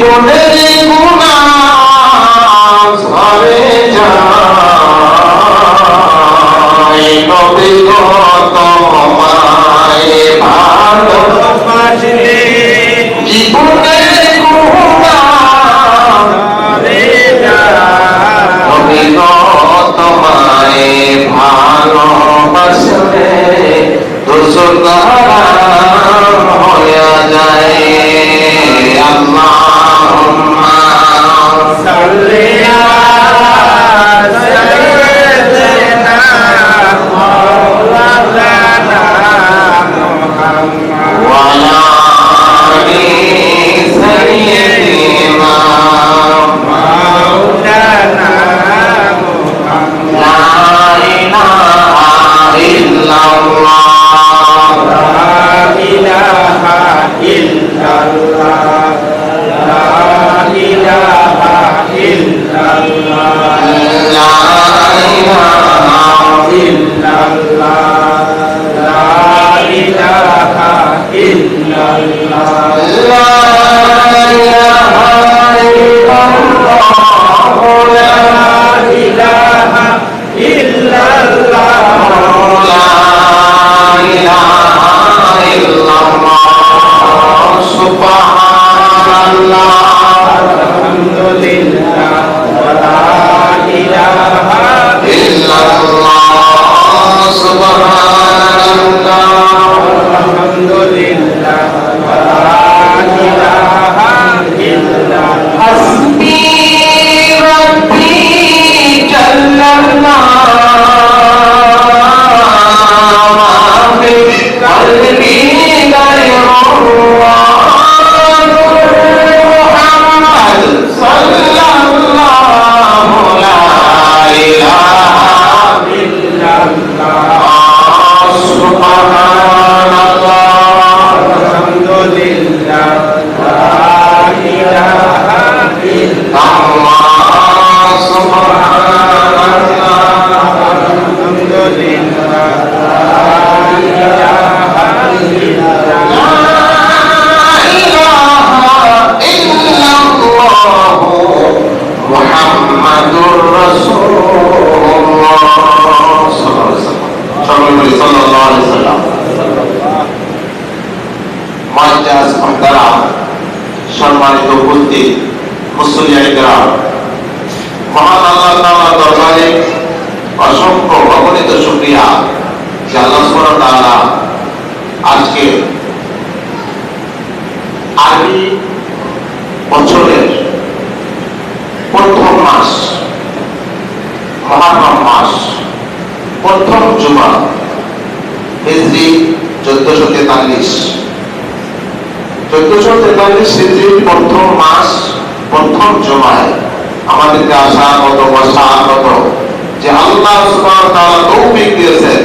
জীবনের গুনাহ ঝরে যায় নবী গো তোমায় ভালোবাসলে জীবনের গুনাহ ঝরে যায় নবী গো তোমায় ভালোবাসলে দোষর হারাম হয়ে যায় আল্লাহুম্মা সাল্লি আলা সাইয়্যিদিনা মাওলানা মুহাম্মদ ওয়া আলা আলি সাইয়্যিদিনা মাওলানা মুহাম্মদ লা ইলাহা ইল্লাল্লাহ সম্মানিত উপস্থিত মুসলিম মহান আল্লাহ তাআলার দরবারে অসংখ্য অগণিত শুকরিয়া যে আল্লাহ সুবহানাহু ওয়া তাআলা আজকে আরবি বছরের প্রথম মাস মুহররম মাস প্রথম জুমা হিজরি 1443 হিজরির প্রথম মাস প্রথম জুমায় আমাদেরকে আশাগত বসাগত যে আল্লাহ সুবহানাহু ওয়া তাআলা তৌফিক দিয়েছেন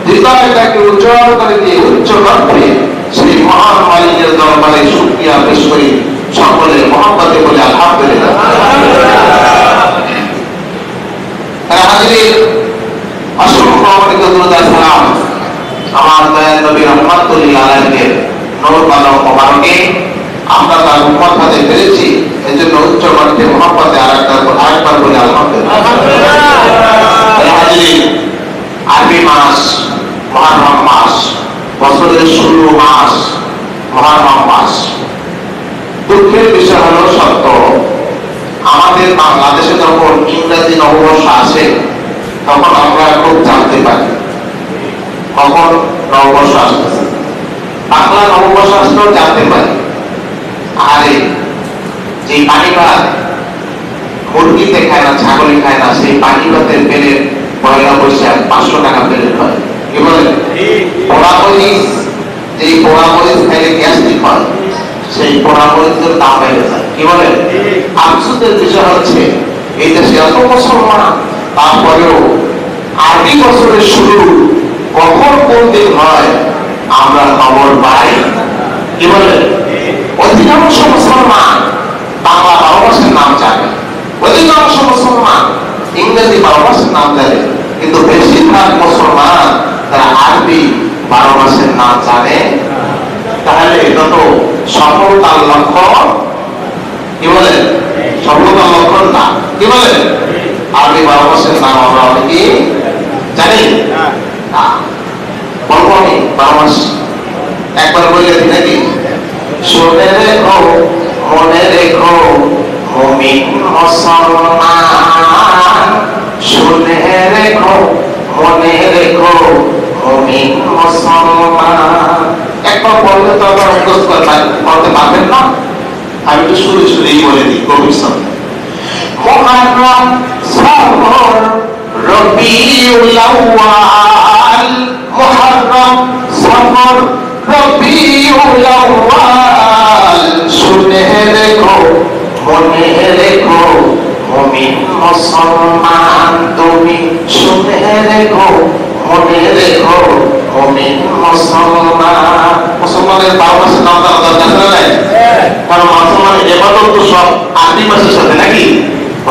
হৃদয়টাকে উজ্জ্বল করে দিয়ে উচ্চ কণ্ঠে সেই মহান মালিকের দরবারে শুকরিয়া পেশ করি সকলের মহব্বতে বলে আলহামদুলিল্লাহ। হাজির অসংখ্য অগণিত দরুদ ও সালাম আমার দয়াল নবী রাহমাতুল লিল আলামিনকে নূর বালা মোবারকে আমরা তার উম্মত হতে পেরেছি এজন্য উচ্চ কণ্ঠে মহব্বতে আরেকবার বলে আলহামদুলিল্লাহ। হাজির আরবি মাস মুহররম মাস বছরের শুরু মাস মুহররম মাস। দুঃখের বিষয় হলো সত্য আমাদের বাংলাদেশে যখন ইংরেজি নববর্ষ আসে তখন আমরা খুব জানতে পারি কখন নববর্ষ আসতেছে, বাংলা নববর্ষ আসলেও জানতে পারি। আরে যে পানি ভাত মুরগিতে খায় না ছাগলে খায় না সেই পানি ভাতের প্লেট পয়লা বৈশাখ 500 টাকা প্লেট হয়। কি বলেন? পোড়া মরিচ, যেই পোড়া মরিচ খাইলে গ্যাস্ট্রিক হয় সেই পোড়া মরিচের দাম বেড়ে যায়। কি বলেন? আফসোসের বিষয় হচ্ছে এই দেশে এত মুসলমান তারপরেও আরবি বছরের শুরু কখন কোন দিন হয় আমরা খবর পাই। কি বলেন? অধিকাংশ মুসলমান বাংলা 12 মাসের নাম জানে, অধিকাংশ মুসলমান ইংরেজি 12 মাসের নাম জানে, কিন্তু বেশিরভাগ মুসলমান তারা আরবি 12 মাসের নাম জানে। তাহলে এটা তো সফলতার লক্ষণ। কি বলেন? সফলতার লক্ষণ না, কি বলেন? আরবি 12 মাসের নাম আমরা অনেকে জানি না। বলবো আমি 12 মাস একবার বলে দিই নাকি? শুনে রেখো, মনে রেখো, মুমিন মুসলমান। শুনে রেখো, মনে রেখো, মুমিন মুসলমান। একবার বললে তো আবার মুখস্থ করতে পারবেন না। আমি তো শুরু শুরুই বলে দিই গভীর সঙ্গে। মুহররম, সফর, রবিউল আউয়াল। মুহররম, সফর, রবিউল আউয়াল। শুনে রেখো, মনে রেখো, মুমিন মুসলমান তুমি। শুনে রেখো, মনে রেখো, মুমিন মুসলমান। মুসলমানের 12 মাসের নাম জানা দরকার নাই? কারণ মুসলমানের ইবাদত তো সব আরবি মাসের সাথে নাকি?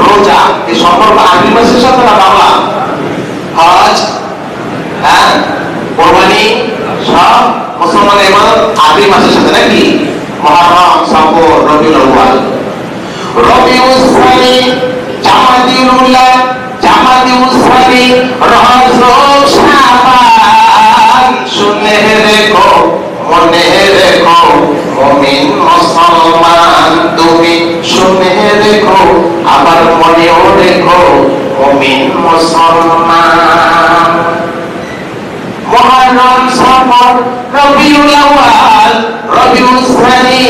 রোজা এই সম্পর্ক আরবি মাসের সাথে না বাংলা? হজ, হ্যাঁ, কোরবানি সব মুসলমানের ইবাদত আরবি মাসের সাথে নাকি? মুহররম, সফর, রবিউল আউয়াল। রবিউল সানি, জামাদিউল উলা, জামাদিউল সানি, রজব, শাবান। শুনে রেখো, মনে রেখো, মুমিন মুসলমান তুমি। শুনে রেখো, আবার মনেও রেখো, মুমিন মুসলমান। মুহররম, সফর, রবিউল আউয়াল, রবিউল সানি,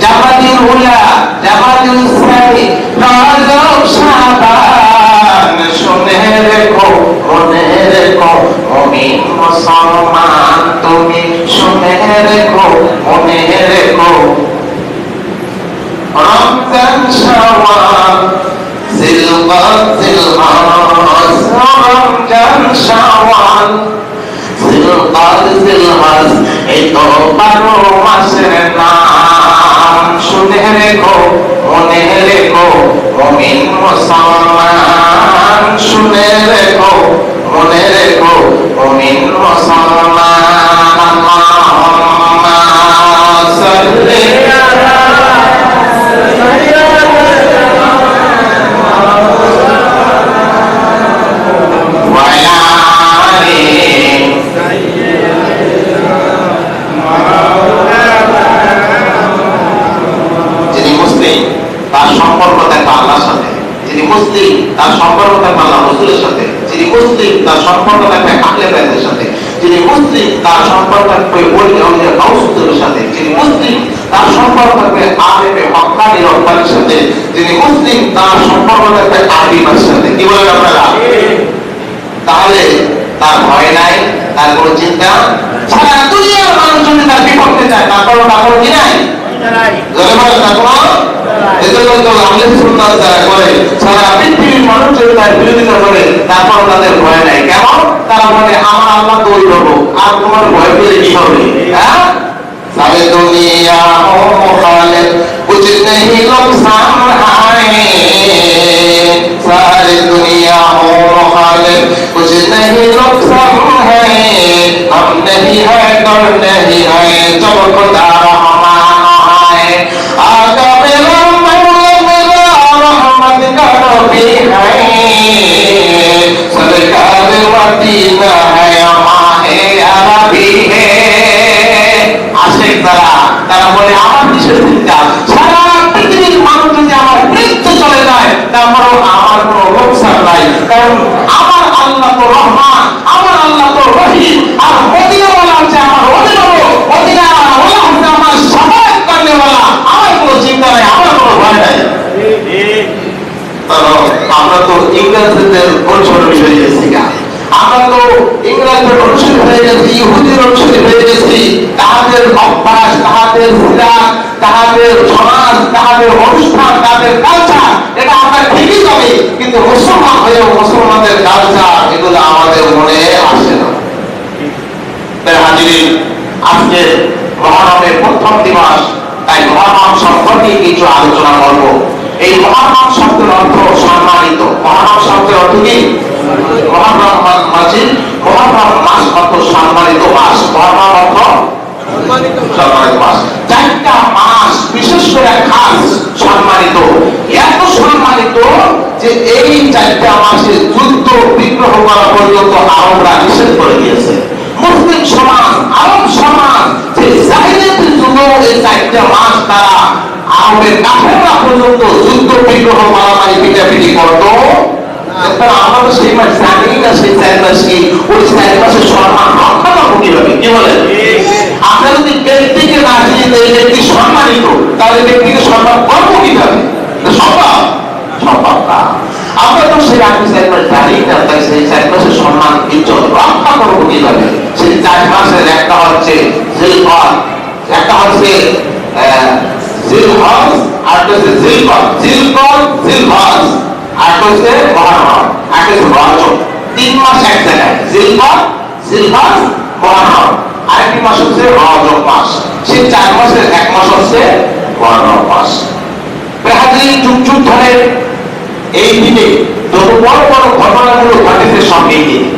জামাদিউল উলা, জামাদিউল সানি, রজব, শাবান। শুনে রেখো, মনে রেখো, মুমিন মুসলমান তুমি। শুনে রেখো, মনে রেখো, রমজান, শাওয়াল, জিলকাদ, জিলহজ। রমজান, শাওয়াল, জিলকাদ, জিলহজ, এই তো 12 মাসের নাম। শুনে রেখো, মনে রেখো, মুমিন মুসলমান। শুনে রেখো, মনে রেখো, মুমিন মুসলমান। আল্লাহুম্মা সাল্লি আলা মুসলিম তার সম্পর্ক থাকবে আল্লাহ রাসূলের সাথে। যিনি মুসলিম তার সম্পর্ক থাকবে আহলে বাইতের সাথে। যিনি মুসলিম তার সম্পর্ক থাকবে ওলি আউলিয়া গাউসুদের সাথে। যিনি মুসলিম তার সম্পর্ক থাকবে আলেমে হক্কানি রব্বানির সাথে। যিনি মুসলিম তার সম্পর্ক থাকবে আরবি ভাষার সাথে। কি বলেন আপনারা? তাহলে তার ভয় নাই, তার কোনো চিন্তা সারা দুনিয়ার মানুষ যদি তার বিপক্ষে যায় তারপর তারপর কি নাই? জলে বলে তারপর এজন্য তো আহলে সুন্নাত যারা করে সারা পৃথিবীর মানুষ যদি তার বিরোধিতা করে তারপর তাদের ভয় নাই। কেমন? তারা বলে আমার আল্লাহ তো ওই রব, আর তোমার ভয় পেলে কি হবে? হ্যাঁ, সারে দুনিয়া ও মুখালিফ কুছ नहीं नुकसान है। सारी दुनिया हो मुखालिफ कुछ नहीं नुकसान है। हम नहीं है कर नहीं है जब खुदा रहमान है। आका मेरा मौला मेरा रहमत का नबी है। सरकार मदीना है माहे अरबी है। आशिक তারা বলে আমার কিসের চিন্তা? সারা পৃথিবীর মানুষ যদি আমার মৃত্যু চলে যায় তারপরও আমার কোনো লোকসান নাই, কারণ আমার আল্লাহ তো রহমান, আমার আল্লাহ তো রহিম। আর মদিনাওয়ালা হচ্ছে আমার অভিভাবক, মদিনাওয়ালা হচ্ছে আমার সাফায়াত করনেওয়ালা। আমার কোনো চিন্তা নাই, আমার কোনো ভয় নাই। আমরা তো ইংরেজদের অনুসরণ হয়ে গেছি, আমরা তো ইংরেজদের অনুসরণ হয়ে গেছি, ইহুদির অনুসরণ হয়ে গেছি। তাদের অভ্যাস, তাদের সিরাত, তাদের সমাজ, তাদের অনুষ্ঠান, তাদের কালচার এটা আমরা ঠিকই যাবে, কিন্তু মুসলমান হয়েও মুসলমানদের কালচার এগুলো আমাদের মনে আসে না। হাজিরিন, আজকে মহরমের প্রথম দিবস, তাই মহরম সম্পর্কে কিছু আলোচনা করব। এই মহরম শব্দের অর্থ সম্মানিত। মহরম শব্দের অর্থ কি? মহরম মাসে, মহরম মাস অর্থ সম্মানিত মাস। মহরম অর্থ সম্মানিত মাস। চারটা মাস বিশেষ করে খাস সম্মানিত। যে এই 4টা মাসে যুদ্ধ বিগ্রহ করা পর্যন্ত আরবরা নিষেধ করে দিয়েছে। মুসলিম সমাজ, আরব সমাজ যে জাহিলিয়াতের যুগে এই 4টা মাস তারা আরবের কাফেররা পর্যন্ত যুদ্ধ বিগ্রহ মারামারি পিটাপিটি করত। আমরা তো সেই মাস জানি না, সেই 4 মাস কি, ওই 4 মাসের সম্মান রক্ষা করবো কিভাবে? কি বলেন? আপনার যদি ব্যক্তিকে না চিনতে এই ব্যক্তি সম্মানিত, তাহলে ব্যক্তিকে সম্মান করবো কিভাবে? সম্ভব? সম্ভব না। আমরা তো সেই আগে 4 মাস জানি না, তাই সেই 4 মাসের সম্মান ইজ্জত রক্ষা করবো কিভাবে? সেই 4 মাসের একটা হচ্ছে জিলহজ, একটা হচ্ছে জিলহজ, আর হচ্ছে জিলকদ, জিলহজ, আর হচ্ছে মুহররম, আর হচ্ছে রজব। 3 মাস এক জায়গায়, জিলকদ, জিলহজ, মুহররম। আরেকটি মাস হচ্ছে রজব মাস। সেই 4 মাসের এক মাস হচ্ছে মুহররম মাস। হাজির যুগ যুগ ধরে এই দিনে যত বড় বড় ঘটনাগুলো ঘটেছে সব এই দিনে।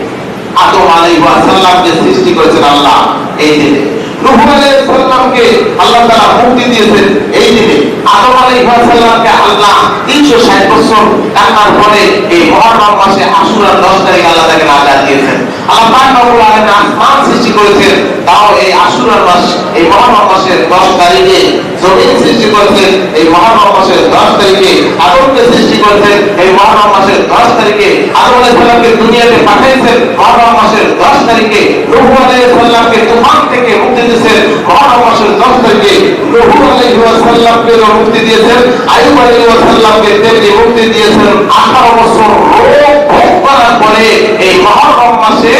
আদম আলাইহিস সালামকে সৃষ্টি করেছেন আল্লাহ এই দিনে। নূহ আলাইহিস সালামকে আল্লাহ তাআলা মুক্তি দিয়েছেন এই দিনে। আদম আলাইহিস সালামকে আল্লাহ 360 বছর কান্নার পরে এই মুহররম মাসে আশুরার 10 তারিখ আল্লাহ তাকে নাজাত দিয়েছেন। আল্লাহ পাক রব্বুল আলামিন আসমান সৃষ্টি করেছেন, তাও এই আশুরার মাস, এই মুহররম মাসের 10 তারিখে জমিন সৃষ্টি করেছেন, এই মুহররম মাসের 10 তারিখে আদমকে সৃষ্টি করেছেন, এই মুহররম মাসের 10 তারিখে আদম আলাইহিস সালামকে দুনিয়াতে পাঠিয়েছেন, মুহররম মাসের 10 তারিখে নূহ আলাইহিস সালামকে তুফান থেকে মুক্তি দিয়েছেন, মুহররম মাসের 10 তারিখে নূহ আলাইহিস সালামকে মুক্তি দিয়েছেন, আইয়ুব আলাইহিস সালামকে তেমনি মুক্তি দিয়েছেন। 18 বছর রোগ ভোগ করার পরে এই মুহররম মাসে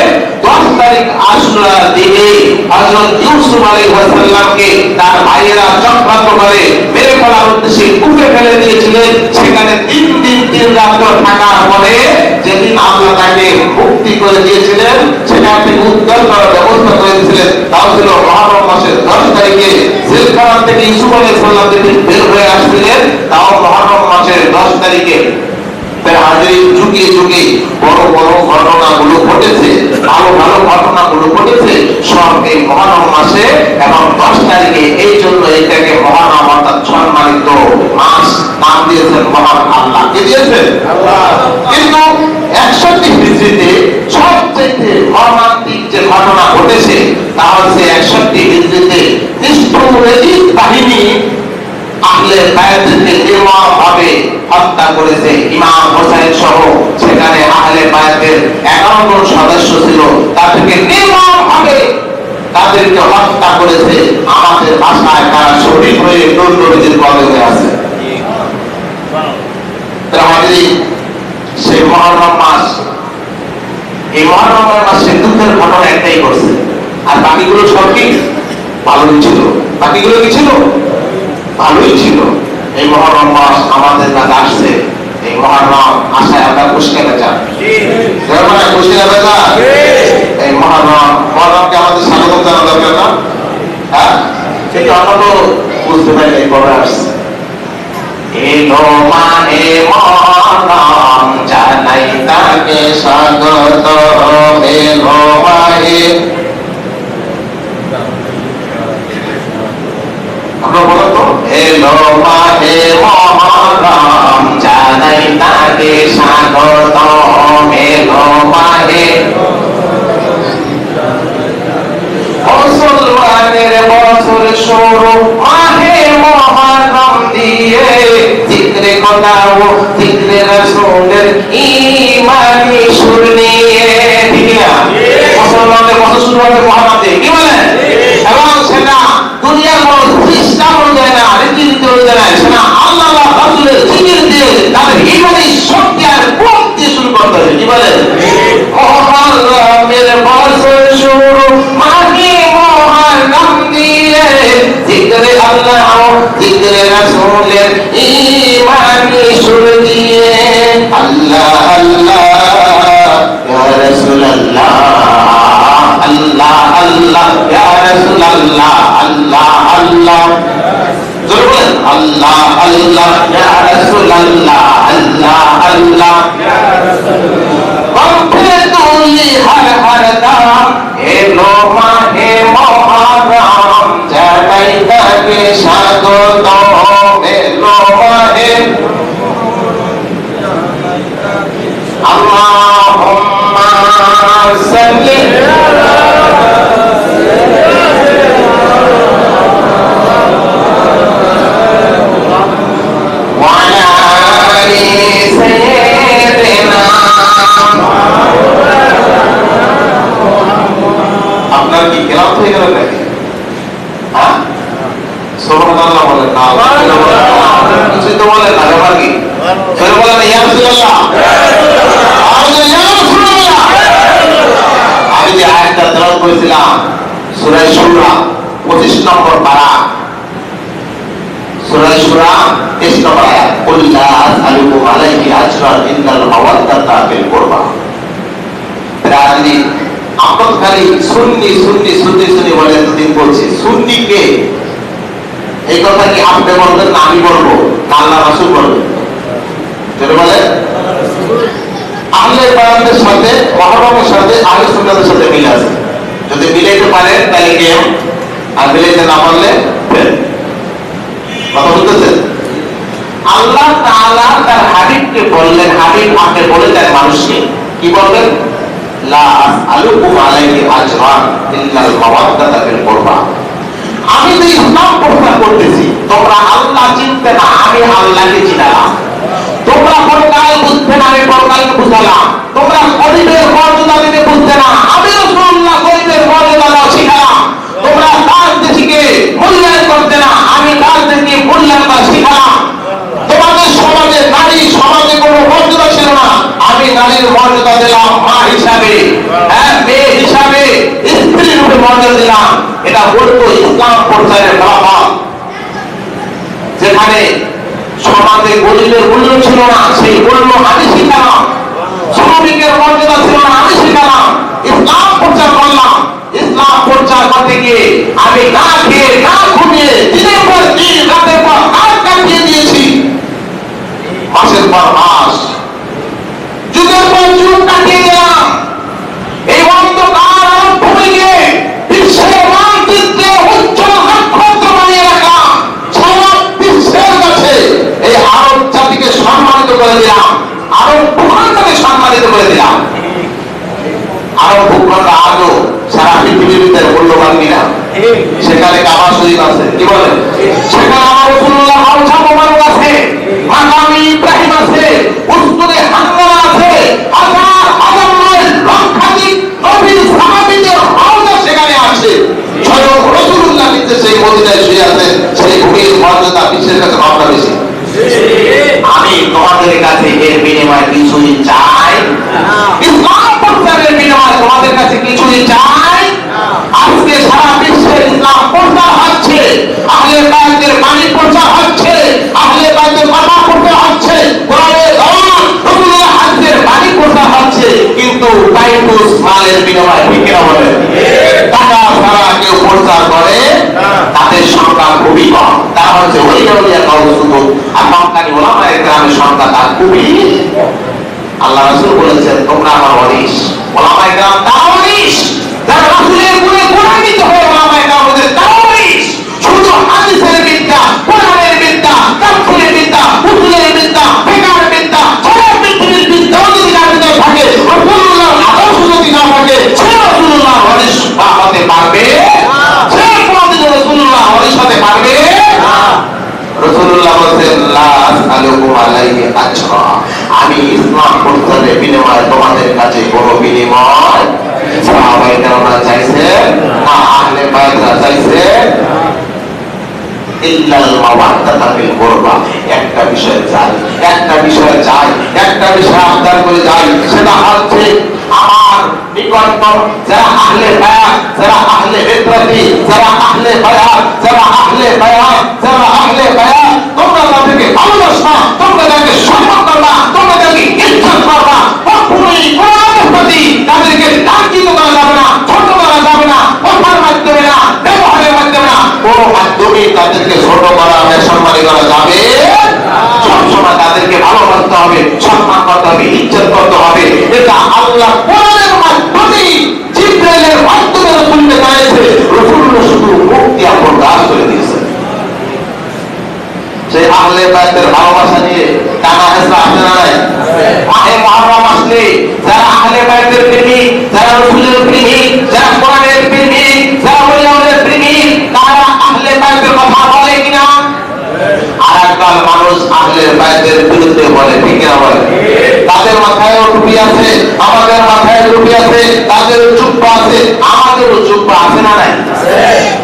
10 তারিখ আশুরার দিনে হযরত ইউসুফ আলাইহিস সালামকে তার ভাইয়েরা চক্রান্ত করে মেরে ফেলার উদ্দেশ্যে কূপে ফেলে দিয়েছিলেন। সেখানে 3 দিন 3 রাত থাকার পরে যেদিন আল্লাহ তাকে মুক্তি করে দিয়েছিলেন, সেখান থেকে উদ্ধার করার ব্যবস্থা করেছিলেন, তাও ছিল মুহররম মাসের 10 তারিখে। জেলখানা থেকে ইউসুফ আলাইহিস সালাম যেদিন বের হয়ে আসছিলেন, তাও মুহররম মাসের 10 তারিখে। যুগে যুগে বড় বড় ঘটনাগুলো ঘটেছে, ভালো ভালো ঘটনাগুলো ঘটেছে সব এই মুহররম মাসে এবং 10 তারিখে। এই জন্য এটাকে মুহররম অর্থাৎ সম্মানিত মাস নাম দিয়েছেন মহান আল্লাহ। কে দিয়েছেন? আল্লাহ। কিন্তু 61 হিজরিতে সবচেয়ে মর্মান্তিক যে ঘটনা ঘটেছে তা হচ্ছে 61 হিজরিতে নিষ্ঠুর এজিদ বাহিনী আহলে বায়াতকে নির্মমভাবে হত্যা করেছে। ইমাম হোসেন সহ সেখানে আহলে বায়াতের 11 জন সদস্য ছিল, তাদেরকে নির্মমভাবে তাদেরকে হত্যা করেছে। আমাদের ভাষায় তারা শহীদ হয়ে নবীর কদমে আছে। সেই মুহররম মাস, এই মুহররম মাসে দুঃখের ঘটনা একটাই করছে, আর বাকিগুলো সব কি ভালোই ছিল। বাকিগুলো কি ছিল? ভালোই ছিল। এই মুহররম মাস আমাদের কাছে আসছে, এই মুহররম আশায় আমরা খুশি হতে চাই, খুশি হতে চাই। এই মুহররমকে আমাদের স্বাগত জানা দরকার না? হ্যাঁ, কিন্তু আমরা তো বুঝতে পারি এই কবে আসছে। এলো মানে মুহররম জানাই তাকে স্বাগত, এলো মানে। আমরা বলো তো, এলো মানে মুহররম জানাই তাকে স্বাগত, এলো মানে মুসলমানের বছর শুরু মাহে মুহররম দিয়ে, জিক্রে খোদা ও জিক্রে রাসূলের ঈমানি সুর নিয়ে। ঠিক না? মুসলমানদের বছর শুরু হবে মুহররম দিয়ে, কি বলেন? এবং সেটা দুনিয়ার কোনো সিস্টেম অনুযায়ী না, রীতিনীতি অনুযায়ী না, সেটা আল্লাহ রাসূলের জিকির দিয়ে তাদের ঈমানি শক্তি আর কুওয়াত দিয়ে শুরু করতে হবে। কি বলেন? মুহররমের বছর শুরু মাহে মুহররম দিয়ে, জিক্রে আল্লাহ ও জিক্রে রাসূলের ঈমানি সুর দিয়ে। আল্লাহ আল্লাহ ইয়া রাসূলুল্লাহ, আল্লাহ আল্লাহ ইয়া রাসূলুল্লাহ, আল্লাহ আল্লাহ জোরে বলেন, আল্লাহ আল্লাহ ইয়া রাসূলুল্লাহ, আল্লাহ আল্লাহ ইয়া রাসূলুল্লাহ। কণ্ঠে তুলি হর হর দাম, এলো মাহে মুহররম জানাই তাকে স্বাগত, এলো মাহে বলেন না, ব্যাপার কি? জোরে বলেন ইয়া রাসূলুল্লাহ। আমি যে আয়াতটা তেলাওয়াত করেছিলাম সূরা শূরা 25 নম্বর পারা, সূরা শূরা 23 নম্বর আয়াত, কুল লা আসআলুকুম আলাইহি আজরান ইল্লাল মাওয়াদ্দাতা ফিল কুরবা। রাজি আপনি খালি সুন্নি সুন্নি সুন্নি সুন্নি বলে এতদিন বলছি, সুন্নি কে? এই কথা কি আপনি বলবেন না আমি বলবো না আল্লাহ রাসূল বলবেন? জোরে বলেন। আহলে বায়াতের সাথে মুহররমের সাথে আহলে সুন্নাতের সাথে মিল আছে। যদি মিলাইতে পারেন তাহলে কি, আর মিলাইতে না পারলে ফেল। কথা বুঝতেছেন? আল্লাহ তাআলা তার হাবিবকে বললেন, হাবিব আপনি বলে দেন মানুষকে, কি বলবেন? লা আসআলুকুম আলাইহি আজরান ইল্লাল মাওয়াদ্দাতা ফিল কুরবা। আমি তো ইসলাম প্রচার করতেছি, তোমরা আল্লাহ চিনতে না, আমি আল্লাহকে চিনালাম। তোমরা পরকাল বুঝতে না, আমি পরকালকে বুঝালাম। তোমরা গরিবের মর্যাদা দিতে বুঝতে না, আমি রাসূলুল্লাহ গরিবের মর্যাদা শিখালাম। তোমরা রাজনীতিকে মূল্যায়ন করতে না, আমি রাজনীতিকে মূল্যায়ন শিখালাম। তোমাদের সমাজে নারী সমাজে কোনো মর্যাদা ছিল না, আমি নারীর মর্যাদা দিলাম মা হিসাবে, মেয়ে হিসাবে, স্ত্রী রূপে মর্যাদা দিলাম। এটা বলতো ইসলাম প্রচারের ফলাফল। যেখানে সমাজে গরিবের মূল্য ছিল না, সেই মূল্য আমি শিখালাম। শ্রমিকের মর্যাদা ছিল না, আমি শিখালাম। ইসলাম প্রচার করলাম। ইসলাম প্রচার করতে গিয়ে আমি না খেয়ে না ঘুমিয়ে দিনের পর দিন রাতের পর রাত কাটিয়ে দিয়েছি, মাসের পর মাস, যুগের পর যুগ কাটিয়ে দিলাম। এই অন্ধকার আরব ভূমিকে বিশ্বের মানচিত্রে উজ্জ্বল নক্ষত্র বানিয়ে রাখলাম। সারা বিশ্বের কাছে এই আরব জাতিকে সম্মানিত করে দিলাম, আরব ভূখণ্ডকে সম্মানিত করে দিলাম। আরব ভূখণ্ড আজও সারা পৃথিবীর ভিতরে মূল্যবান কিনা? সেখানে কাবা শরীফ আছে, কি বলেন? সেখানে আমার রাসূলুল্লাহ মাওসা মোবারক আছে, মাকামে ইব্রাহিম আছে, উসতুরে হান্নানা আছে, হাজার হাজার নয় লক্ষাধিক নবীর সাহাবীদের রওজা সেখানে আছে। স্বয়ং রাসূলুল্লাহ নিজে সেই মদিনায় শুয়ে আছেন। সেই ভূমির মর্যাদা বিশ্বের কাছে মাত্রা বেশি। আমি তোমাদের কাছে এর বিনিময়ে কিছুই চাই না। ইসলাম প্রচারের বিনিময়ে তোমাদের কাছে কিছুই চাই। আজকে সারা বিশ্বে ইসলাম প্রচার হচ্ছে, আহলে বায়াতের বাণী প্রচার হচ্ছে, আহলে বায়াতের কথা প্রচার হচ্ছে, কোরআনের আয়াত রাসূলুল্লাহ হাদিসের বাণী প্রচার হচ্ছে, কিন্তু বাইতুল মালের বিনিময়ে ঠিক কিনা বলেন? টাকা ছাড়া কেউ প্রচার করে তাদের সংখ্যা খুবই কম। তারা হচ্ছে ওই ওলিয়া কাউসুদ আর মক্কানি ওলামায়ে কেরামের সংখ্যা তার খুবই। আল্লাহ রাসূল বলেছেন তোমরা আমার ওয়ারিস, ওলামায়ে কেরাম তার ওয়ারিস। যারা রাসূলের গুণে গুণান্বিত হয়ে ওলামায়ে কেরাম ওদের তার ওয়ারিস। শুধু হাদিসের বিদ্যা, কোরআনের বিদ্যা, তাফসীরের বিদ্যা, উসুলের বিদ্যা, ফিকহের বিদ্যা, সারা পৃথিবীর বিদ্যা যদি তার ভিতরে থাকে, রাসূলুল্লাহর আদর্শ যদি না থাকে, সে রাসূলুল্লাহর ওয়ারিস হতে পারবে না। সে কোনদিন রাসূলুল্লাহর ওয়ারিস হতে পারবে না। রাসূলুল্লাহ বলেন লা আসআলুকুম আলাইহি আজরা। আমি ইসলাম প্রচারের বিনিময়ে তোমাদের কাছে কোনো বিনিময় সাহাবায়ে কেরামরা চাইছে না, আহলে বায়াতরা চাইছে ইল্লাল মাওয়াদ্দাতা ফিল কুরবা। একটা বিষয় চাই, একটা বিষয় চাই, একটা বিষয় আবদার করে যাই, সেটা হচ্ছে আমার নিকটতম যারা আহলে বায়াত, যারা আহলে বিদআতি, যারা আহলে বায়াত, যারা আহলে বায়াত, যারা আহলে বায়াত, তোমরা তাদেরকে ভালোবাসবা, তোমরা তাদেরকে সম্মান করবা, তোমরা তাদেরকে ইজ্জত করবা। কখনোই কোরআনের প্রতি তাদেরকে লাঞ্ছিত করা যাবে না, ছোট করা যাবে না, কথার মাধ্যমে না, ব্যবহারের মাধ্যমে না, কোনো মাধ্যমে তাদেরকে ছোট করা, বেসম্মানি করা যাবে না। সবসময় তাদেরকে ভালোবাসতে হবে, সম্মান করতে হবে, ইজ্জত করতে হবে। এটা আল্লাহ কোরআনের মাধ্যমে জিবরাইলের মাধ্যমে রাসূলকে জানিয়েছে। রাসূলুল্লাহ শুধু মুখ দিয়ে প্রকাশ করে দিয়েছে। সেই আহলে বায়াতের ভালোবাসা নিয়ে টানা হেসা আছে না নাই? মাহে মুহররম আসলে যারা আহলে বায়াতের প্রেমিক, যারা রাসূলের প্রেমিক, যারা কোরআনের প্রেমিক, যারা ওলিয়াদের প্রেমিক, তারা আহলে বায়াতের কথা বলে কিনা? আর একদল মানুষ আহলে বায়াতের বিরুদ্ধে বলে, ঠিক কিনা বলে? তাদের মাথায়ও টুপি আছে, আমাদের মাথায় টুপি আছে, তাদের জুব্বা আছে, আমাদেরও জুব্বা আছে না নাই?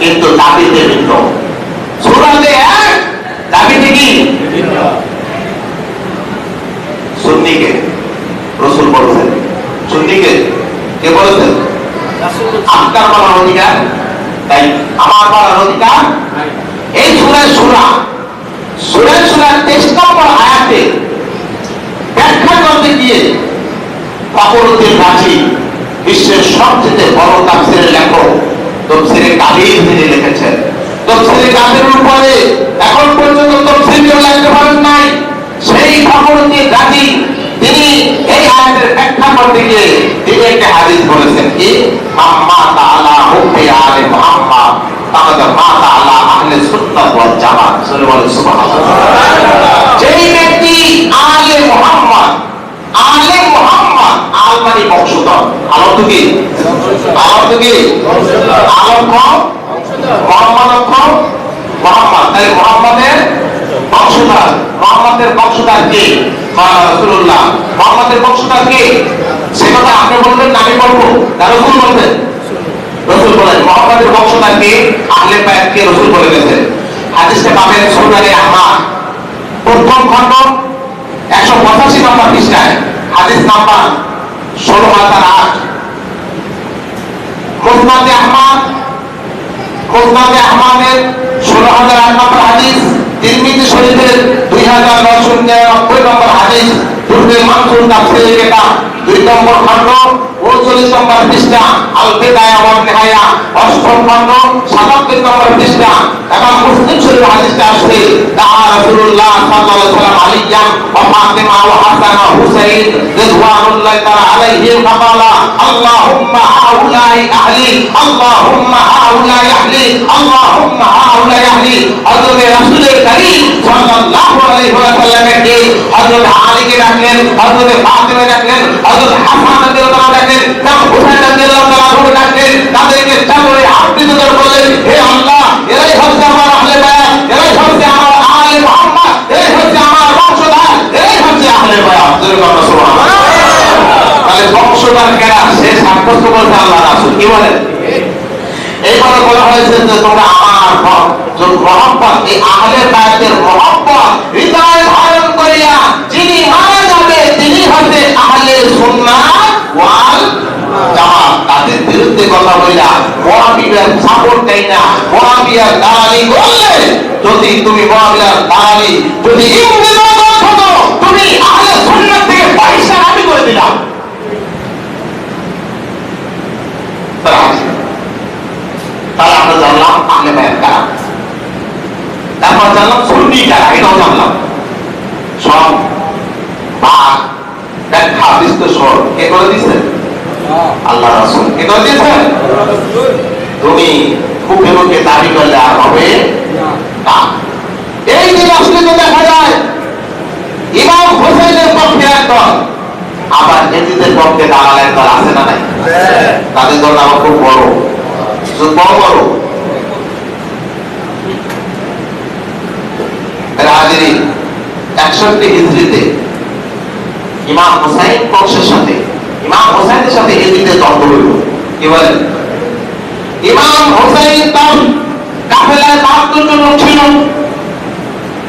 কিন্তু দাবিতে ভিন্ন। সূরাতে এক, দাবিতে কি? ইহুদিকে কে বলেছেন? আপনার বলার অধিকার তাই আমার বলার অধিকার। এই সূরায় সূরা 23 নম্বর আয়াতে ব্যাখ্যা করতে গিয়ে ফখরুদ্দীন রাজি বিশ্বের সবচেয়ে বড় তাফসীরের লেখক তাফসীরে কাবীর তিনি লিখেছেন। তাফসীরে কাবীরের উপরে এখন পর্যন্ত তাফসীর কেউ লিখতে পারেন নাই। সেই ফখরুদ্দীন রাজি তিনি এই আয়াতের ব্যাখ্যা করতে গিয়ে তিনি একটা হাদিস বলেছেন কি আম্মা তাআলা হুব্বি আলে মুহাম্মদ তাআলা মা তাআলা আহলে সুন্নাত ওয়াল জামাত সুবহানাল্লাহ। যেই ব্যক্তি আলে মুহাম্মদ আল মানে বংশধর, আলম কি মোহাম্মদ, তাই মোহাম্মদের বংশধর কে? রাসূলুল্লাহ। মোহাম্মদের বংশধর কে? সে কথা আপনি বলবেন না আমি বলবো? রাসূল বলবেন। রাসূল বলেন মোহাম্মদের বংশধর কে? আহলে বায়াত কে? রাসূল বলে গেছেন। হাদিসটা পাবেন সুনানে আহমদ প্রথম খণ্ড 185 নম্বর পৃষ্ঠায়, হাদিস নাম্বার 16008। মুসনাদে আহমদের 16008 নম্বর হাদিস, তিরমিজি শরীফের 2999 নম্বর হাদিস, দুররে মানসুর তাফসীরে কিতাব 2 নম্বর খণ্ড 39 নম্বর পৃষ্ঠা, আল বিদায়া ওয়ান নিহায়া 8ম খণ্ড 77 নম্বর পৃষ্ঠা। এবং মুসলিম শরীফের হাদিসটা আসছে দাআ রাসূলুল্লাহ সাল্লাল্লাহু আলাইহি ওয়াসাল্লাম আলিয়াম ওয়া ফাতিমা ওয়া হাসান ওয়া হুসাইন রাদিয়াল্লাহু তাআলা আলাইহিম ফাকালা আল্লাহুম্মা হাউলাই আহলি আল্লাহুম্মা হাউলাই আহলি আল্লাহুম্মা হাউলাই আহলি। হযরত রাসূলের কারীম সাল্লাল্লাহু আলাইহি ওয়াসাল্লামের কে হযরত আলীকে ডাকলেন, হযরত ফাতিমা ডাকলেন, হযরত হাসান রাদিয়াল্লাহু ডাকলেন, এবং হুসাইন রাদিয়াল্লাহু ডাকলেন। তাদেরকে চাদরে আবৃত করে বললেন হে আল্লাহ এরাই হচ্ছে আমার আহলে বায়াত, এরাই হচ্ছে আমার আলে মুহাম্মদ, এরাই হচ্ছে আমার বংশধর, এরাই হচ্ছে আহলে বায়াত। সুবহানাল্লাহ। তাহলে বংশধর কেনা সে সাব্যস্ত করেছে আল্লাহ রাসূল। কি বলেন? এইভাবে বলা হয়েছে যে তোমরা আমার মহব্বত, এই আহলে বায়াতের মহব্বত হৃদয়ে ধারণ করিয়া যিনি মারা যাবে তিনি হচ্ছে আহলে সুন্নাহ ওয়াল জামাত। তাদের বিরুদ্ধে কথা বইলা মুআবিয়ার সাপোর্ট দেই না, মুআবিয়ার দালালি করলে যদি তুমি মুআবিয়ার দালালি যদি ইংরেজ হতো তুমি আহলে সুন্নাত থেকে পয়সা আমি করে দিলাম। তাহলে আমরা জানলাম আহলে বায়াত কারা, তারপর জানলাম সুন্নি কারা, এটাও জানলাম। সব ভাগ ব্যাখ্যা বিশ্লেষণ কে করে দিয়েছেন? আল্লাহ রাসূল। কে করে দিয়েছেন? তুমি মুখে মুখে দাবি করলে আর হবে না। এই যে আসলে তো দেখা যায় ইমাম হোসেনের পক্ষে একদল, আবার এজিদের পক্ষে দালাল একদল আছে না নাই? তাদের দল আমার খুব বড় বড়। হাজিরিন 61 হিজরিতে ইমাম হুসাইন পক্ষের সাথে ইমাম হুসাইনের সাথে এজিদের দ্বন্দ্ব হইল। কি বলেন? ইমাম হুসাইন তার কাফেলায় 72 জন লোক ছিল,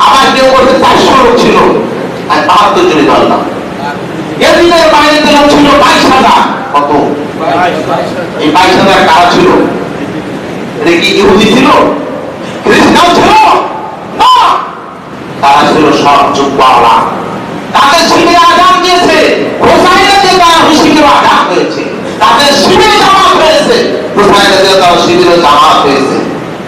আবার কেউ বলতে 400 লোক ছিল, আর 72 জনই ধরলাম। এজিদের বাহিনীতে লোক ছিল 22,000। কত? এই 22,000 কারা ছিল? এটা কি ইহুদি ছিল? খ্রিস্টান ছিল না, তারা ছিল সব যুবকরা। তাদের শিবিরে আযান দিয়েছে, হুসাইনের যে তারা শিবিরে আযান হয়েছে, তাদের শিবিরে জামাত হয়েছে, হুসাইনের যে তারা শিবিরে জামাত হয়েছে।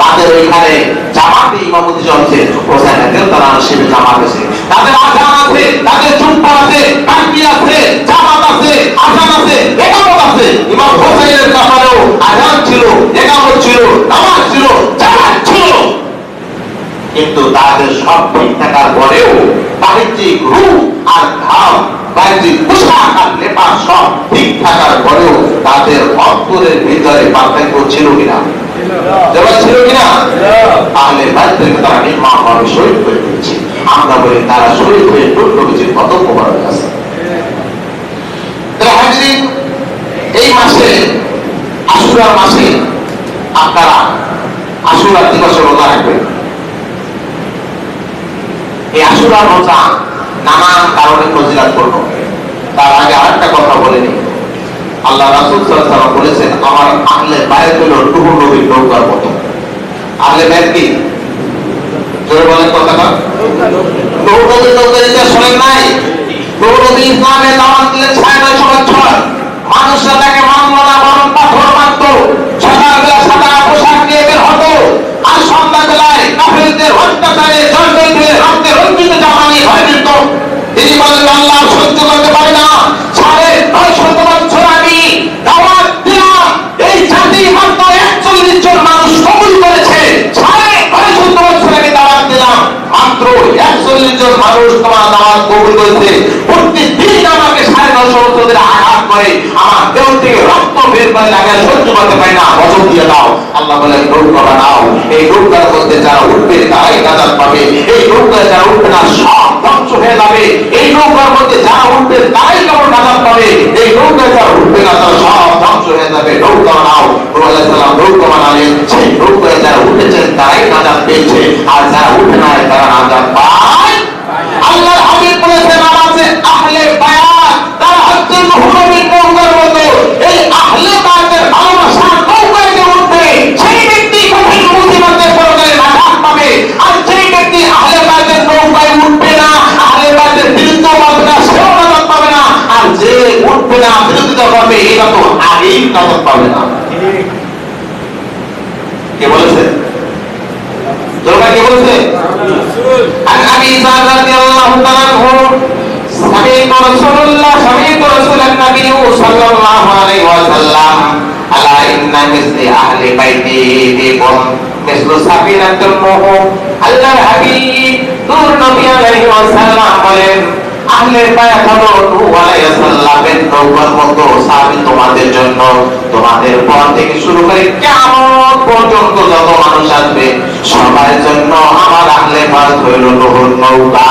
তাদের ওইখানে জামাতে ইমামতি চলছে, হুসাইনের যে তারা শিবিরে জামাত হয়েছে। তাদের আযান আছে, তাদের জুম্মা আছে, তাকবীর আছে, জামাত আছে, আযান আছে, ইকামত আছে। ইমাম হুসাইনের কাফারেও আযান ছিল, ইকামত ছিল, নামাজ ছিল, জামাত ছিল। কিন্তু তাদের সব ঠিক থাকার পরেও বাহ্যিক রূপ আর ধাম, বাহ্যিক পোশাক আর লেবাস সব ঠিক থাকার পরেও তাদের অন্তরের ভিতরে পার্থক্য ছিল কিনা? ছিল কিনা? তাহলে বাহ্যিককে তারা নির্মমভাবে শহীদ করে দিচ্ছে। আমরা বলি তারা শহীদ হয়ে নবীজির কত উপকার আছে। এই মাসে আশুরার মাসে আপনারা আশুরার দিবসে রোজা রাখবেন। এই আশুরার রোজা নানান কারণে ফজিলাতপূর্ণ। তার আগে আরেকটা কথা বলে নিই, আল্লাহ রাসূল সাল্লাল্লাহু আলাইহি ওয়াসাল্লাম বলেছেন, আমার আহলে বায়াত হলো নূহ নবীর নৌকার মতো। আহলে বায়াত কি? জোরে বলেন কথাটা। নূহ নবীর নৌকার ইতিহাস শোনেন নাই? নূহ নবী ইসলামের দাওয়াত দিলেন 9.5 বছর। মানুষরা তাকে মানল না, বরং পাথর মারত। সকালবেলা সাদা পোশাক নিয়ে বের হতো, আর সন্ধ্যাবেলায় কাফেরদের অত্যাচারে জর্জরিত হয়ে রক্তে রঞ্জিত জামা নিয়ে ঘরে ফিরত। তিনি বলেন, আল্লাহ সহ্য করতে পারে না। 950 বছর আমি দাওয়াত দিলাম, এই জাতি মাত্র 41 জন মানুষ কবুল করেছে। 950 বছর আমি দাওয়াত দিলাম, মাত্র 41 জন মানুষ তোমার দাওয়াত কবুল করেছে। প্রতিদিন আমাকে 950 বছর ধরে আঘাত করে, আমার দেহ থেকে রক্ত বের করে লাগে, সহ্য করতে পারি না, বচন দিয়ে দাও। আল্লাহ বলেন, নৌকা বানাও, এই নৌকার মধ্যে যারা উঠবে তারাই নাজাত পাবে, এই নৌকায় যারা উঠবে না সব ধ্বংস হয়ে যাবে। এই নৌকার মধ্যে যারা উঠবে তারাই কেবল নাজাত পাবে, এই নৌকায় যারা উঠবে না তারা সব ধ্বংস হয়ে যাবে। নৌকা বানাও। নূহ আলাইহিস সালাম নৌকা বানালেন, সেই নৌকায় যারা উঠেছেন তারাই নাজাত পেয়েছে, আর যারা উঠে নাই তারা নাজাত পায়। আল্লাহর হাবিব বলেছেন, আমাদের আহলে বায়াত তারা হচ্ছে নূহ নবীর নৌকার মতো। এই আহলে বায়াতের ভালোবাসা নৌকায় যে উঠবে, সেই ব্যক্তি কঠিন মুসিবতে পরকালে নাজাত পাবে। আর সেই ব্যক্তি আহলে বায়াতের নৌকায় উঠবে না, আহলে বায়াতের বিরুদ্ধে বলবে না, সেও নাজাত পাবে না। আর যে উঠবে না, বিরোধিতা করবে, এটা তো আগেই নাজাত পাবে না। কে বলেছে? জোরটা কে বলেছে? আর আমি রাদিয়াল্লাহু তাআলা আনহু সামি'তু রাসূলুল্লাহ নবী সাল্লাল্লাহু আলাইহি ওয়াসাল্লাম আলা ইন্না মিসলি আহলি বাইতি বিকুম মিসলু সাফিনাতুন নূহ। আল্লাহর হাবিব নূর নবী আলাইহি ওয়াসাল্লাম বলেন, আহলে বায়াত হলো নূহ আলাইহিস সালামের নৌকার মতো। সাহাবী তোমাদের জন্য, তোমাদের পর থেকে শুরু করে কিয়ামত পর্যন্ত যত মানুষ আসবে সবার জন্য আমার আহলে বায়াত হইল নূহর নৌকা।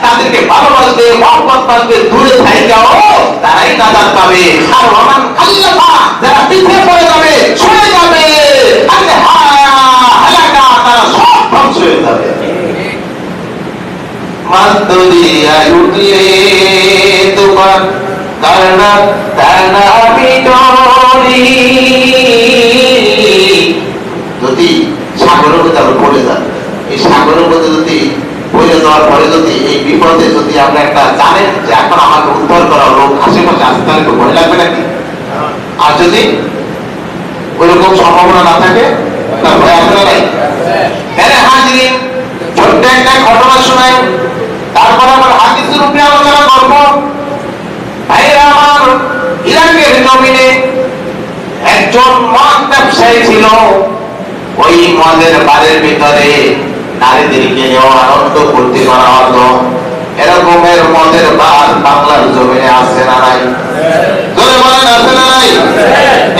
তাদেরকে ভালোবাসবে, মহব্বত করবে, দূরে থাইকাও তারাই নাজাত পাবে। আর ওমান আল্লাহ যারা পিছিয়ে পড়ে যাবে, সরে যাবে, হালাকা তারা সব ধ্বংস হয়ে যাবে। মাদুরিয়া উঠলে তোমার করনা তানা বিটরি, যদি সাগরের মধ্যে আমরা পড়ে যাই, এই সাগরের মধ্যে যদি পড়ে যাওয়ার পরে যদি এই বিপদে যদি আমরা একটা জানেন যে এখন আমাকে উদ্ধার করার লোক আশেপাশে আসতে, তাহলে তো ভয় লাগবে নাকি? আর যদি ওইরকম সম্ভাবনা না থাকে, তার ভয় আসবে না? নাই। হাজিরিন, ছোট্ট একটা ঘটনা শোনাই, তারপরে আমার হাদিসের উপরে আলোচনা করব। ভাইরা আমার, ইরাকের জমিনে একজন মদ ব্যবসায়ী ছিল। ওই মদের বারের ভিতরে নারীদেরকে নেওয়া, আনন্দ ফুর্তি করা হতো। এরকমের মদের বার বাংলার জমিনে আছে না নাই? জোরে বলেন, আছে না নাই?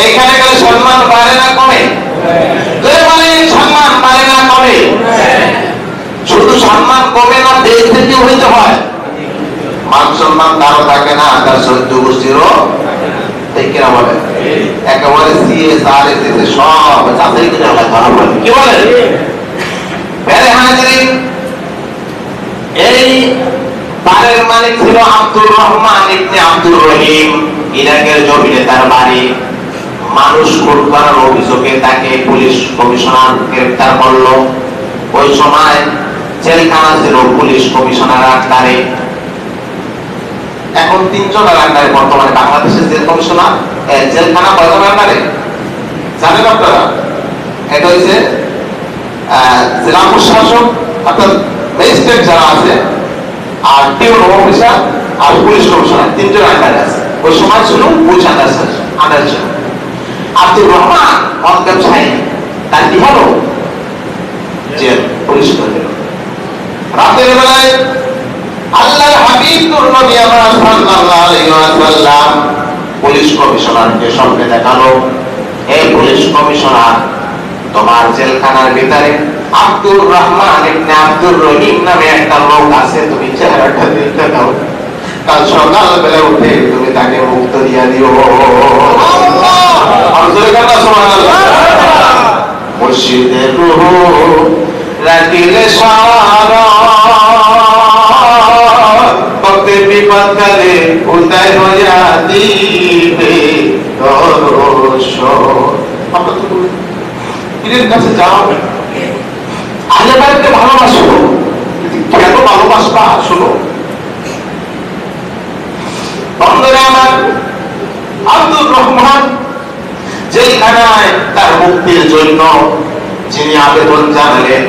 এখানে গেলে সম্মান বাড়ে না কমে? জোরে বলেন, সম্মান বাড়ে না কমে? শুধু সম্মান কমে না, দেশ থেকে হইতে হয়। মান সম্মান কারো থাকে না, তার সহ্য গোষ্ঠীরও থেকে না বলে। একেবারে CSR এসেছে সব যাচাই করে আলাদা করা বলে। কি বলে? এই বাড়ির মালিক ছিল আব্দুর রহমান ইবনে আব্দুর রহিম। ইরাকের জমিনে তার বাড়ি। মানুষ খুন করার অভিযোগে তাকে পুলিশ কমিশনার গ্রেফতার করলো। ওই সময় জেলখানা ছিল পুলিশ কমিশনার আন্ডারে। এখন 3 জনের আন্ডারে বর্তমানে বাংলাদেশের জেল কমিশনার। জেলখানা কয়জনের আন্ডারে জানেন আপনারা? এটা হচ্ছে জেলা প্রশাসক অর্থাৎ ম্যাজিস্ট্রেট যারা আছে, আর পিওন অফিসার আর পুলিশ কমিশনার, 3 জন আন্ডারে আছে। ওই সময় ছিল পুলিশ আন্ডারে ছিল। আব্দুর রহমান মদ ব্যবসায়ী, তার কি হলো? জেল, পুলিশ করে দিল। রাতের বেলায় আল্লাহর হাবিব নূর নবী সাল্লাল্লাহু আলাইহি ওয়াসাল্লাম পুলিশ কমিশনারকে স্বপ্নে দেখালো, এই পুলিশ কমিশনার, তোমার জেলখানার ভিতরে আব্দুর রহমান ইবনে আব্দুর রহিম নামে একটা লোক আছে, তুমি চেহারাটা দেখতে দাও, কাল সকাল বেলা উঠে তুমি তাকে মুক্ত দিয়া দিও। মসজিদের রাখিলে ভক্তের বিপদকালে উদ্ধার হইয়া দিবে পীরের কাছে যাও, আহলে বায়াতকে ভালোবাসো। কেন ভালোবাসবা শোনো বন্ধুরা আমার। আব্দুর রহমান যেখানায় তার মুক্তির জন্য যিনি আবেদন জানালেন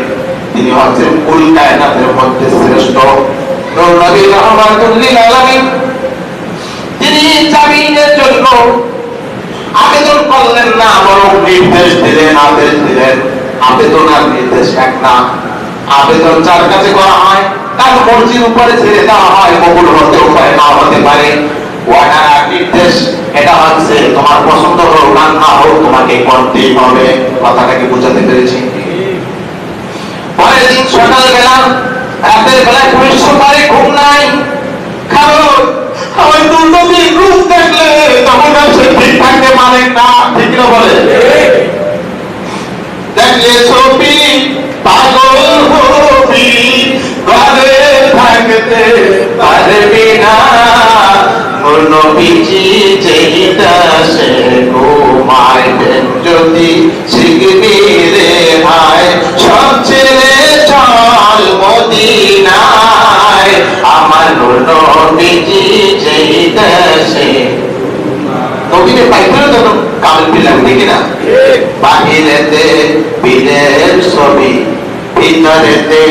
তিনি হচ্ছেন কুল কায়নাতের মধ্যে শ্রেষ্ঠ নূর নবী রাহমাতুল লিল আলামিন। তিনি জামিনের জন্য আবেদন করলেন না, বরং নির্দেশ দিলেন, আদেশ দিলেন। আবেদন আর নির্দেশ এক না। আবেদন যার কাছে করা হয় তার মর্জির উপরে ছেড়ে দেওয়া হয়, কবুল হতেও পারে না হতে পারে। ওয়ার্ডার আর নির্দেশ এটা হচ্ছে তোমার পছন্দ হোক না হোক তোমাকে করতেই হবে। কথাটা কি বোঝাতে পেরেছি? পরের দিন সকালবেলা রাতের বেলায় পুলিশ সুপারে ঘুম নাই, কারণ হয়তো নবীর রূপ দেখলে তখন সে ঠিক থাকতে পারে না। ঠিক না বলে? দেখলে ছবি পাগল হবি, ঘরে থাকতে পারবি না। নূর নবীজি যেইতাসে ঘুমাইবেন যদি শিখবি রে হায়, সব ছেড়ে চল মদিনায়। আমার নূর নবীজি যেইতাসে নবীকে পাইতেও তো কামেল পেলাম, ঠিক না? বাহিরেতে পীরের ছবি, ভিতরেতে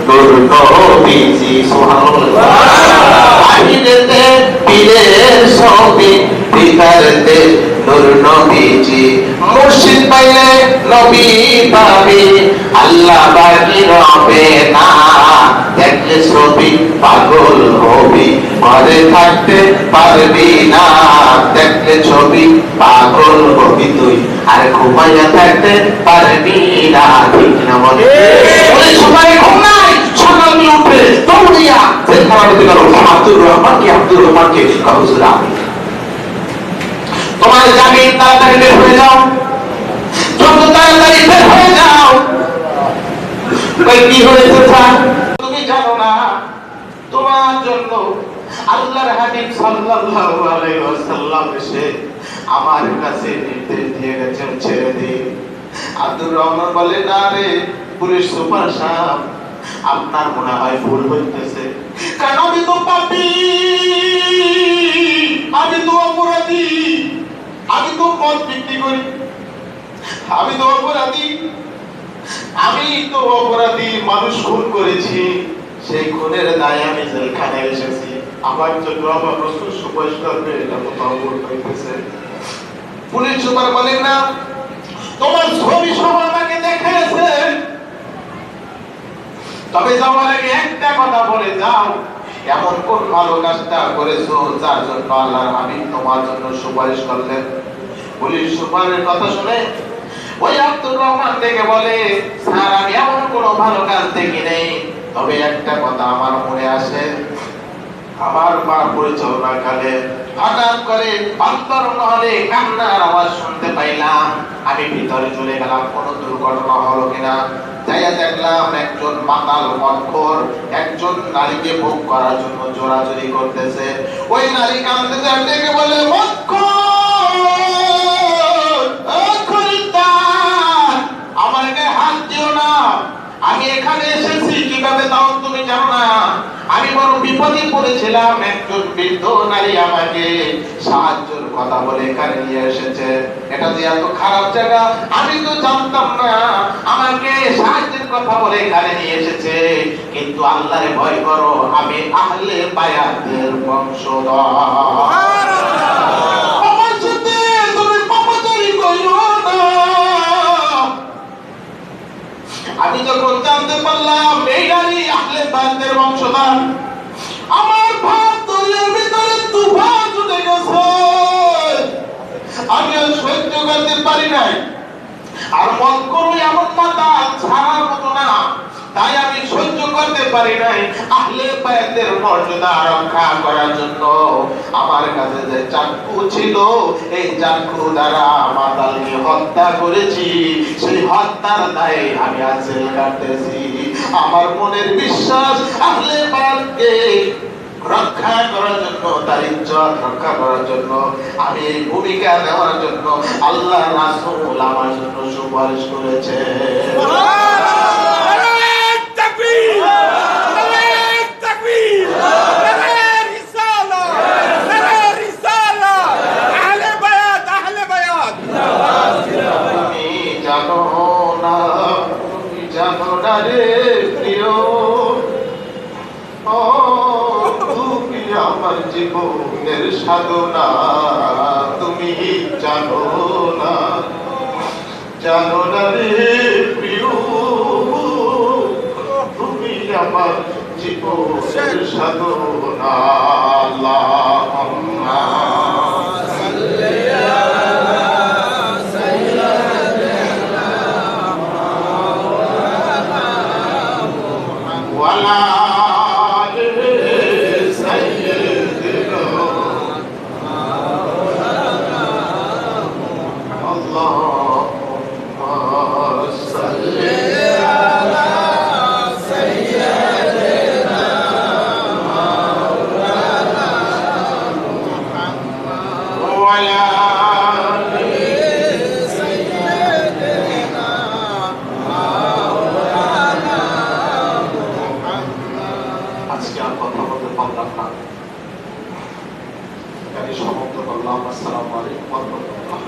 নূর নবীজি। সুবহানাল্লাহ। বাহিরেতে পীরের ছবি, ভিতরেতে নূর নবীজি। মুর্শিদ পাইলে নবী পাবি, আল্লাহ বাকি রবে না। দেখলে ছবি পাগল হবি, ঘরে থাকতে পারবি না। দেখলে ছবি পাগল হবি তুই, আর ঘুমাইয়া থাকতে পারবি না। ঠিক না বলে? সবাই ঘুম নাই, সকালে উঠে দৌড়িয়া আব্দুর রহমানকে হুজুর আমি তোমার জামিন তাড়াতাড়ি বের হয়ে যাও, যত তাড়াতাড়ি বের হয়ে যাও। কি হয়েছে স্যার? তুমি জানো না তোমার জন্য আল্লাহর হাবিব সাল্লাল্লাহু আলাইহি ওয়াসাল্লাম এসে আমার কাছে নির্দেশ দিয়ে গেছেন ছেড়ে দিন। আব্দুর রহমান বলে, না রে পুলিশ সুপার সাহেব, আপনার মনে হয় ভুল হইতেছে, কারণ আমি তো পাপী, আমি তো অপরাধী, আমি তো মদ বিক্রি করি, আমি তো অপরাধী, মানুষ খুন করেছি, সেই খুনের দায়ে আমি জেলখানায় এসেছি। আমার জন্য আমার রাসূল সুপারিশ করবে, এটা কোথাও ভুল হইতেছে। পুলিশ সুপার বলেন, না তোমার ছবি সব আমাকে দেখাইছে, তবে যাওয়ার আগে একটা কথা বলে যাও, এমন কোন ভালো কাজটা করেছো যার জন্য আল্লাহর হাবিব তোমার জন্য সুপারিশ করলেন? পুলিশ সুপারের কথা শুনে ওই আব্দুর রহমান থেকে বলে, স্যার আমি এমন কোন ভালো কাজ দেখি নেই, তবে একটা কথা আমার মনে আসে। আমার মা পরিচালনাকালে হঠাৎ করে অন্তর্মহলে কান্নার আওয়াজ শুনতে পাইলাম। আমি ভিতরে চলে গেলাম, কোন দুর্ঘটনা হলো কিনা। যাইয়া দেখলাম একজন মাতাল মদখোর একজন নারীকে ভোগ করার জন্য জোরাজুরি করতেছে। ওই নারী কাঁদতে দেখে বলে, আমার গায়ে হাত দিও না, আমি এখানে এসেছি কিভাবে তাও তুমি জানো না। আমি বড় বিপদে পড়েছিলাম, একজন বৃদ্ধ নারী আমাকে সাহায্যের কথা বলে এখানে নিয়ে এসেছে। এটা যে এত খারাপ জায়গা আমি তো জানতাম না, আমাকে সাহায্যের কথা বলে এখানে নিয়ে এসেছে। কিন্তু আল্লাহরে ভয় করো, আমি আহলে বায়াতের বংশধর। আমার সাথে তুমি পাপাচারি কইরো না। আমি যখন জানতে পারলাম এই নারী আহলে বায়াতের বংশধর, আমার ভাত দলের ভিতরে তুফান উঠে গেছে। আমি আর সহ্য করতে পারি নাই। আর মন করো এমন মাথা ছাড়ার মতো না, তাই আমি সহ্য করতে পারি নাই। আহলে বায়াতের মর্যাদা রক্ষা করার জন্য আমার কাছে যে চাকু ছিল, এই চাকু দ্বারা মাতালকে হত্যা করেছি। সেই হত্যার দায়ে আমি আজ জেল কাটতেছি। আমার মনের বিশ্বাস, আহলে বায়াতকে রক্ষা করার জন্য, তার ইজ্জত রক্ষা করার জন্য, আমি এই ভূমিকা নেওয়ার জন্য আল্লাহ রাসূল আমার জন্য সুপারিশ করেছে। রে প্রিয়, ও তুমি আমার জীবনের সাধনা, তুমি জানো না, জানো না রে প্রিয়, তুমি আমার জীবনের সাধনা। আল্লাহুম্মা সমাপ্ত করলাম। আসসালামু আলাইকুম ওয়া রাহমাতুল্লাহ।